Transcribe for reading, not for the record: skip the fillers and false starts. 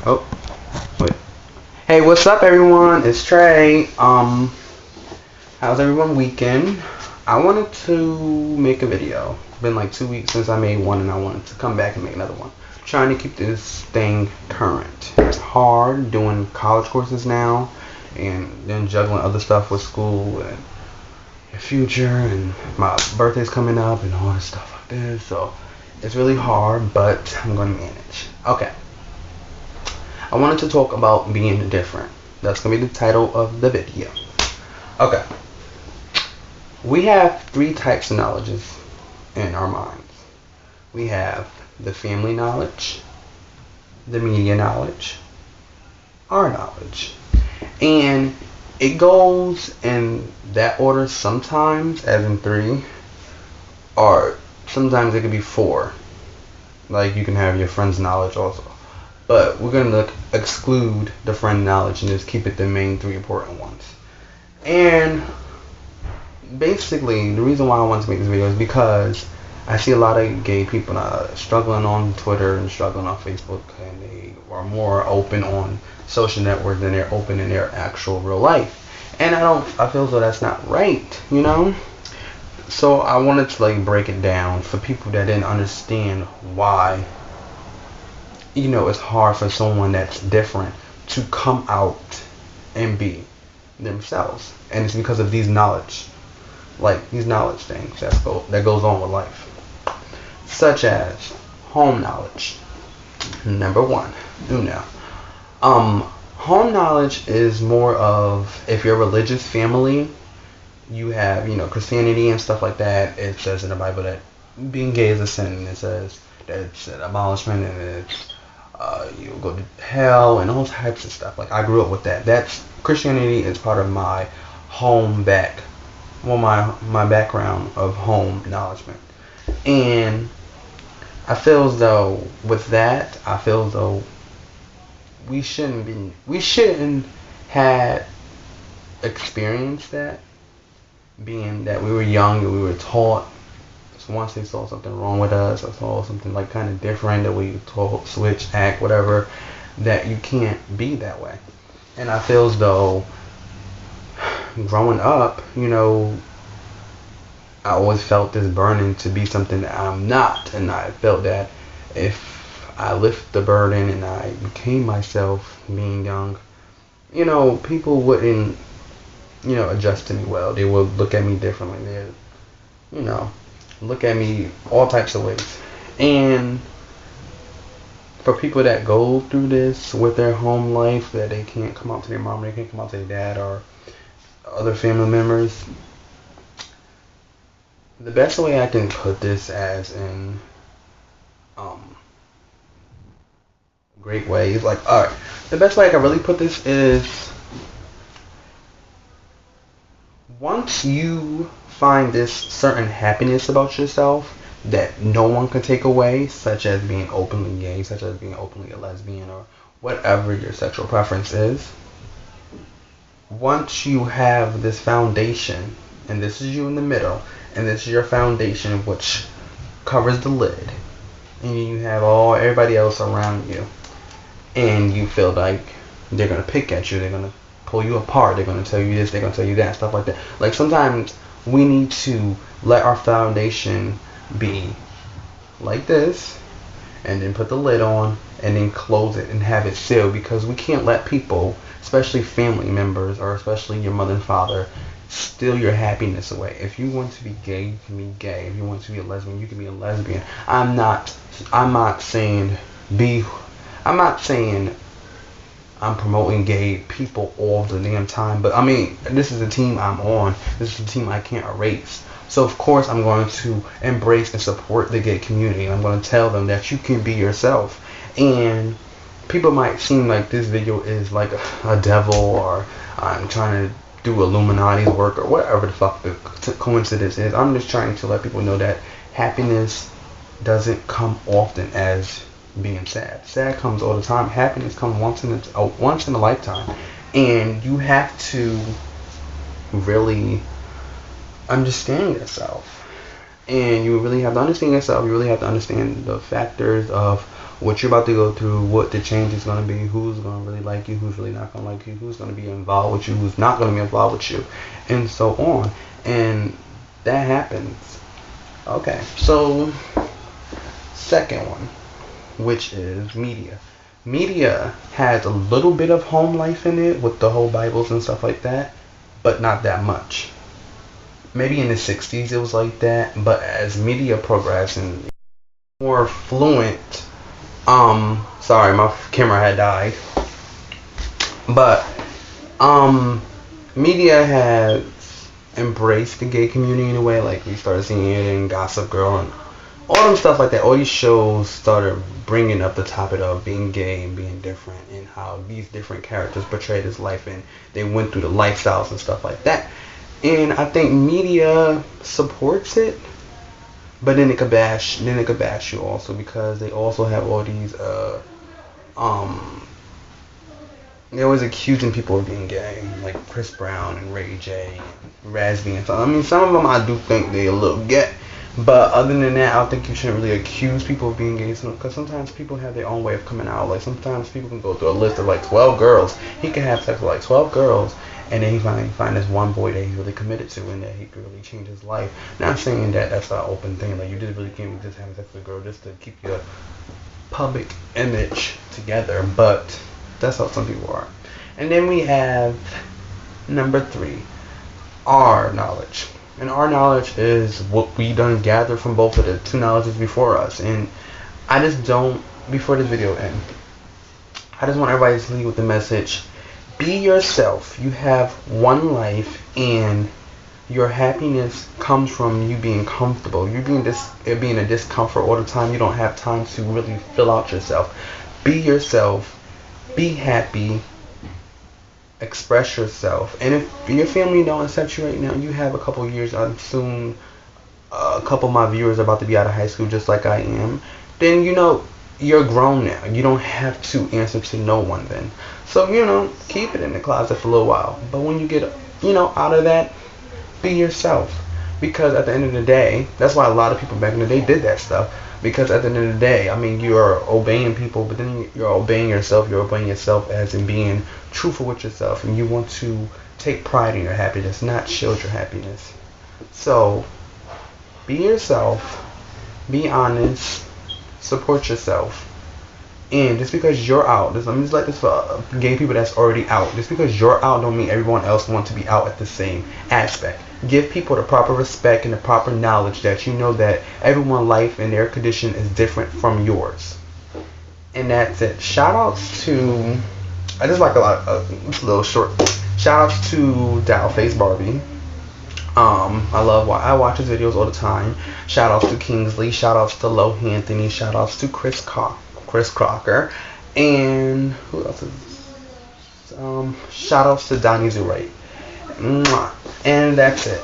Oh, wait. Hey, what's up, everyone? It's Trey. How's everyone weekend? I wanted to make a video. It's been like 2 weeks since I made one, and I wanted to come back and make another one. Trying to keep this thing current. It's hard doing college courses now, and then juggling other stuff with school and your future, and my birthday's coming up, and all this stuff like this. So it's really hard, but I'm gonna manage. Okay. I wanted to talk about being different. That's going to be the title of the video. Okay. We have three types of knowledges in our minds. We have the family knowledge, the media knowledge, our knowledge. And it goes in that order sometimes, as in three, or sometimes it could be four. Like you can have your friend's knowledge also. But we're going to exclude the friend knowledge and just keep it the main three important ones. And basically, the reason why I want to make this video is because I see a lot of gay people struggling on Twitter and struggling on Facebook, and they are more open on social networks than they're open in their actual real life. And I feel as though that's not right, you know? So I wanted to break it down for people that didn't understand why it's hard for someone that's different to come out and be themselves. And it's because of these knowledge things that goes on with life. Such as home knowledge. Number one. Home knowledge is more of, if you're a religious family, you have, Christianity and stuff like that. It says in the Bible that being gay is a sin, and it says that it's an abolishment, and it's you'll go to hell and all types of stuff. Like, I grew up with that. That's Christianity is part of my my background of home acknowledgement. And I feel as though with that, we shouldn't have experienced that, being that we were young and we were taught. Once they saw something wrong with us, or saw something kind of different, that we told, switch, act, whatever, that you can't be that way. And I feel as though growing up, I always felt this burden to be something that I'm not. And I felt that if I lift the burden and I became myself being young, people wouldn't, adjust to me well. They would look at me differently. They'd, look at me all types of ways. And for people that go through this with their home life, that they can't come out to their mom, they can't come out to their dad or other family members, the best way I can put this as in great ways, alright, the best way I can really put this is, once you find this certain happiness about yourself that no one can take away, such as being openly gay, such as being openly a lesbian, or whatever your sexual preference is, once you have this foundation, and this is you in the middle, and this is your foundation which covers the lid, and you have everybody else around you, and you feel like they're going to pick at you, they're going to pull you apart, they're going to tell you this, they're going to tell you that, stuff like that. Sometimes we need to let our foundation be like this, and then put the lid on, and then close it and have it sealed, because we can't let people, especially family members, or especially your mother and father, steal your happiness away. If you want to be gay, you can be gay. If you want to be a lesbian, you can be a lesbian. I'm not saying I'm promoting gay people all the damn time, but this is the team I'm on. This is the team I can't erase. So of course I'm going to embrace and support the gay community. I'm going to tell them that you can be yourself. And people might seem like this video is like a devil, or I'm trying to do Illuminati's work, or whatever the fuck the coincidence is. I'm just trying to let people know that happiness doesn't come often as being sad. Sad comes all the time. Happiness comes once in a lifetime, and you have to really understand yourself. And you really have to understand yourself. You really have to understand the factors of what you're about to go through, what the change is going to be, who's going to really like you, who's really not going to like you, who's going to be involved with you, who's not going to be involved with you, and so on. And that happens. Okay, so second one, which is media. Media has a little bit of home life in it with the whole Bibles and stuff like that, but not that much. Maybe in the 60s it was like that, but as media progressed and more fluent, sorry, my camera had died, but media has embraced the gay community in a way. Like, we started seeing it in Gossip Girl and all them stuff like that. All these shows started bringing up the topic of being gay and being different, and how these different characters portray this life, and they went through the lifestyles and stuff like that. And I think media supports it, but then it could bash you also, because they also have all these they're always accusing people of being gay, like Chris Brown and Ray J and Razby and stuff. I mean, some of them I do think they're a little gay, but other than that, I don't think you shouldn't really accuse people of being gay, because sometimes people have their own way of coming out. Like, sometimes people can go through a list of like 12 girls. He can have sex with like 12 girls, and then he find this one boy that he's really committed to, and that he could really change his life. Not saying that that's an open thing. Like, you just really can't be just having sex with a girl just to keep your public image together, but that's how some people are. And then we have number 3, our knowledge. And our knowledge is what we done gather from both of the two knowledges before us. And I just don't, before this video ends, I just want everybody to leave with the message: be yourself. You have one life, and your happiness comes from you being comfortable. You being in discomfort all the time. You don't have time to really fill out yourself. Be yourself. Be happy. Express yourself. And if your family don't accept you right now, you have a couple years. I'm soon, a couple of my viewers are about to be out of high school, just like I am. Then, you're grown now. You don't have to answer to no one then. So, keep it in the closet for a little while. But when you get, out of that, be yourself. Because at the end of the day, that's why a lot of people back in the day did that stuff. Because at the end of the day, I mean, you're obeying people, but then you're obeying yourself. You're obeying yourself as in being truthful with yourself. And you want to take pride in your happiness, not shield your happiness. So, be yourself. Be honest. Support yourself. And just because you're out, let me just let this for gay people that's already out. Just because you're out don't mean everyone else wants to be out at the same aspect. Give people the proper respect and the proper knowledge that you know that everyone's life and their condition is different from yours. And that's it. Shout outs to, I just like a little short shout outs to Dollface Barbie. I watch his videos all the time. Shout outs to Kingsley. Shout outs to Lo Anthony. Shout outs to Chris Crocker. And who else is shout outs to Donnie Zurite. And that's it.